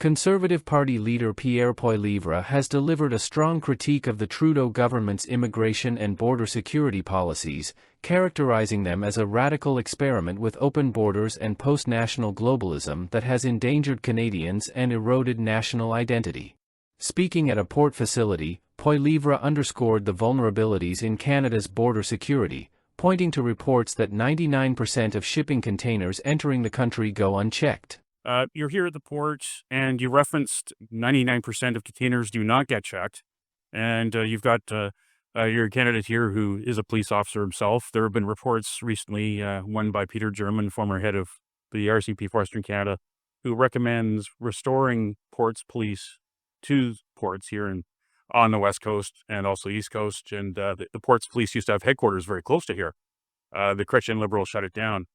Conservative Party leader Pierre Poilievre has delivered a strong critique of the Trudeau government's immigration and border security policies, characterizing them as a radical experiment with open borders and post-national globalism that has endangered Canadians and eroded national identity. Speaking at a port facility, Poilievre underscored the vulnerabilities in Canada's border security, pointing to reports that 99% of shipping containers entering the country go unchecked. You're here at the port, and you referenced 99% of containers do not get checked. And you've got your candidate here who is a police officer himself. There have been reports recently, one by Peter German, former head of the RCP for Western Canada, who recommends restoring ports police to ports here on the West Coast and also East Coast. And the ports police used to have headquarters very close to here. The Chrétien Liberals shut it down.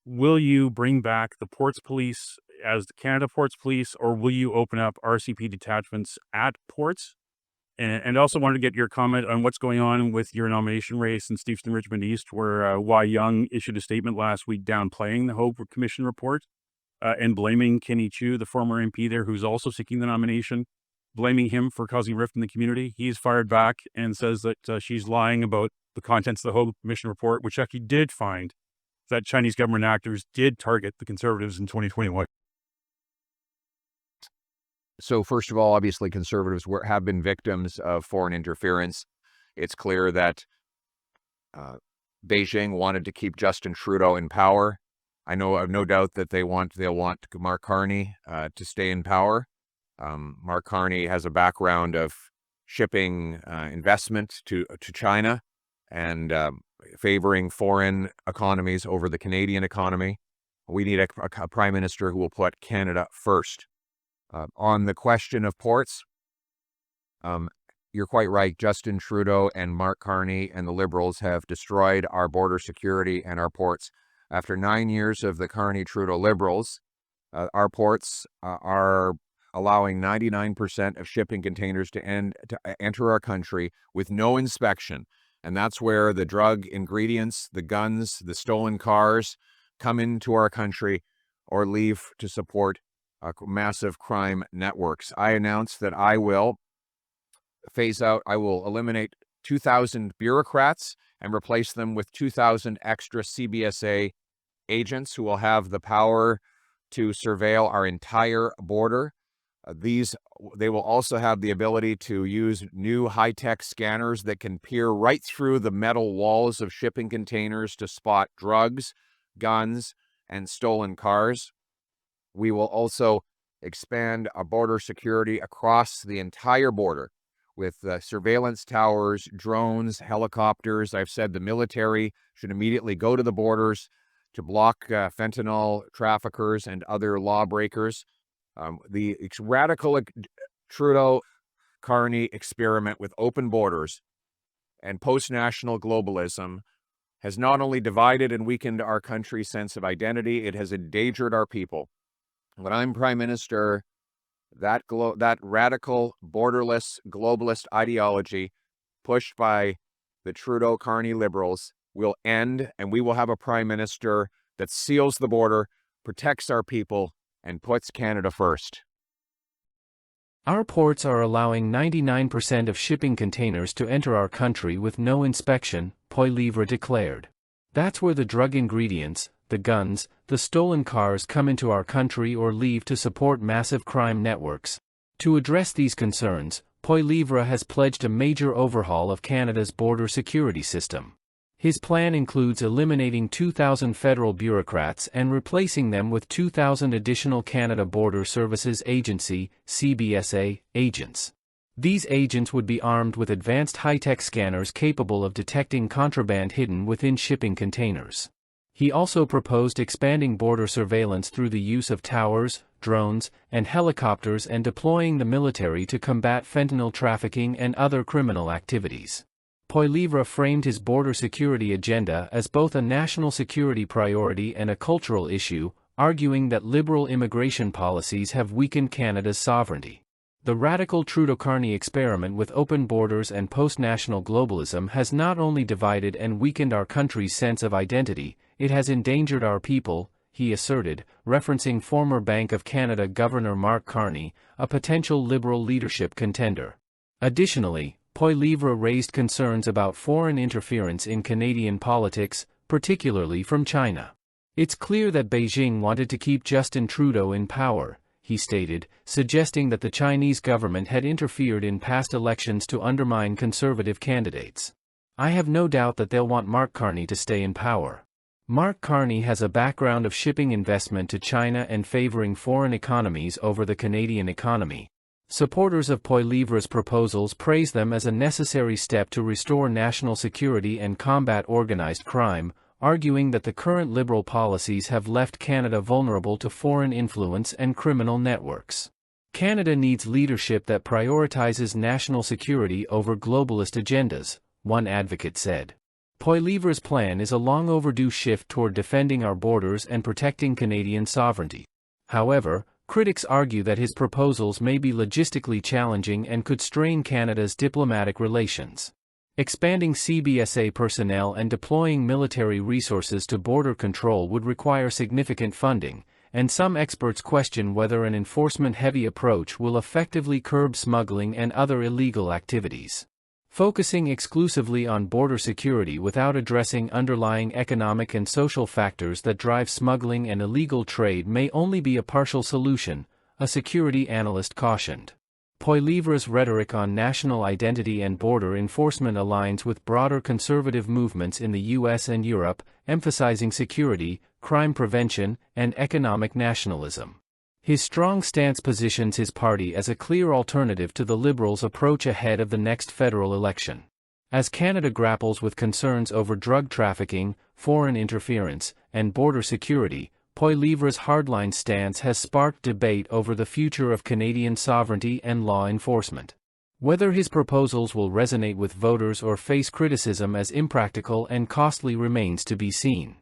Will you bring back the ports police as the Canada Ports Police, or will you open up RCP detachments at ports? And also wanted to get your comment on what's going on with your nomination race in Steveston Richmond East, where Y. Young issued a statement last week downplaying the Hope Commission report and blaming Kenny Chiu, the former MP there, who's also seeking the nomination, blaming him for causing rift in the community. He's fired back and says that she's lying about the contents of the Hope Commission report, which actually did find that Chinese government actors did target the Conservatives in 2021. So first of all, obviously Conservatives have been victims of foreign interference. It's clear that Beijing wanted to keep Justin Trudeau in power. I have no doubt that they'll want Mark Carney to stay in power. Mark Carney has a background of shipping investment to China and favoring foreign economies over the Canadian economy. We need a prime minister who will put Canada first. On the question of ports, you're quite right. Justin Trudeau and Mark Carney and the Liberals have destroyed our border security and our ports. After 9 years of the Carney-Trudeau Liberals, our ports are allowing 99% of shipping containers to enter our country with no inspection. And that's where the drug ingredients, the guns, the stolen cars come into our country or leave to support massive crime networks. I announced that I will eliminate 2,000 bureaucrats and replace them with 2,000 extra CBSA agents who will have the power to surveil our entire border. They will also have the ability to use new high-tech scanners that can peer right through the metal walls of shipping containers to spot drugs, guns, and stolen cars. We will also expand our border security across the entire border with surveillance towers, drones, helicopters. I've said the military should immediately go to the borders to block fentanyl traffickers and other lawbreakers. The radical Trudeau-Carney experiment with open borders and post-national globalism has not only divided and weakened our country's sense of identity, it has endangered our people. When I'm Prime Minister, that radical, borderless, globalist ideology pushed by the Trudeau-Carney Liberals will end, and we will have a Prime Minister that seals the border, protects our people, and puts Canada first. Our ports are allowing 99% of shipping containers to enter our country with no inspection, Poilievre declared. That's where the drug ingredients, the guns, the stolen cars come into our country or leave to support massive crime networks. To address these concerns, Poilievre has pledged a major overhaul of Canada's border security system. His plan includes eliminating 2,000 federal bureaucrats and replacing them with 2,000 additional Canada Border Services Agency (CBSA) agents. These agents would be armed with advanced high-tech scanners capable of detecting contraband hidden within shipping containers. He also proposed expanding border surveillance through the use of towers, drones, and helicopters and deploying the military to combat fentanyl trafficking and other criminal activities. Poilievre framed his border security agenda as both a national security priority and a cultural issue, arguing that liberal immigration policies have weakened Canada's sovereignty. The radical Trudeau-Carney experiment with open borders and post-national globalism has not only divided and weakened our country's sense of identity, it has endangered our people, he asserted, referencing former Bank of Canada Governor Mark Carney, a potential Liberal leadership contender. Additionally, Poilievre raised concerns about foreign interference in Canadian politics, particularly from China. It's clear that Beijing wanted to keep Justin Trudeau in power, he stated, suggesting that the Chinese government had interfered in past elections to undermine conservative candidates. I have no doubt that they'll want Mark Carney to stay in power. Mark Carney has a background of shipping investment to China and favoring foreign economies over the Canadian economy. Supporters of Poilievre's proposals praise them as a necessary step to restore national security and combat organized crime, arguing that the current Liberal policies have left Canada vulnerable to foreign influence and criminal networks. Canada needs leadership that prioritizes national security over globalist agendas, one advocate said. Poilievre's plan is a long overdue shift toward defending our borders and protecting Canadian sovereignty. However, critics argue that his proposals may be logistically challenging and could strain Canada's diplomatic relations. Expanding CBSA personnel and deploying military resources to border control would require significant funding, and some experts question whether an enforcement-heavy approach will effectively curb smuggling and other illegal activities. Focusing exclusively on border security without addressing underlying economic and social factors that drive smuggling and illegal trade may only be a partial solution, a security analyst cautioned. Poilievre's rhetoric on national identity and border enforcement aligns with broader conservative movements in the US and Europe, emphasizing security, crime prevention, and economic nationalism. His strong stance positions his party as a clear alternative to the Liberals' approach ahead of the next federal election. As Canada grapples with concerns over drug trafficking, foreign interference, and border security, Poilievre's hardline stance has sparked debate over the future of Canadian sovereignty and law enforcement. Whether his proposals will resonate with voters or face criticism as impractical and costly remains to be seen.